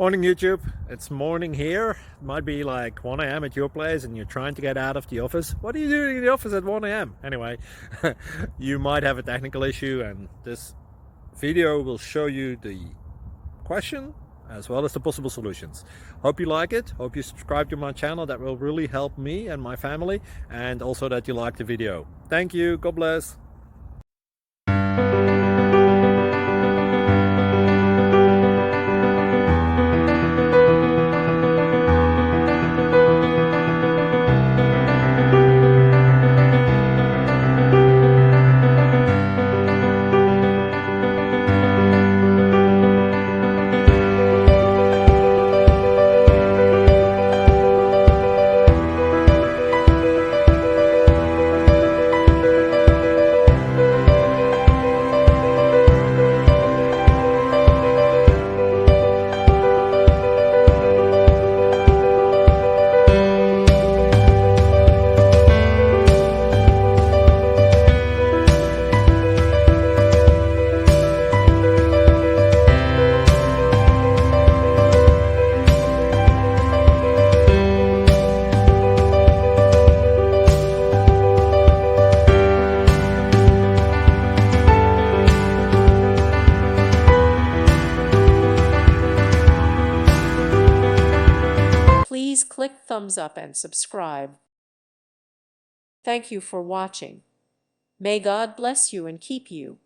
Morning YouTube, it's morning here. It might be like 1 a.m. at your place and you're trying to get out of the office. What are you doing in the office at 1 a.m.? Anyway, you might have a technical issue and this video will show you the question as well as the possible solutions. Hope you like it, hope you subscribe to my channel. That will really help me and my family, and also that you like the video. Thank you, God bless. Please click thumbs up and subscribe. Thank you for watching. May God bless you and keep you.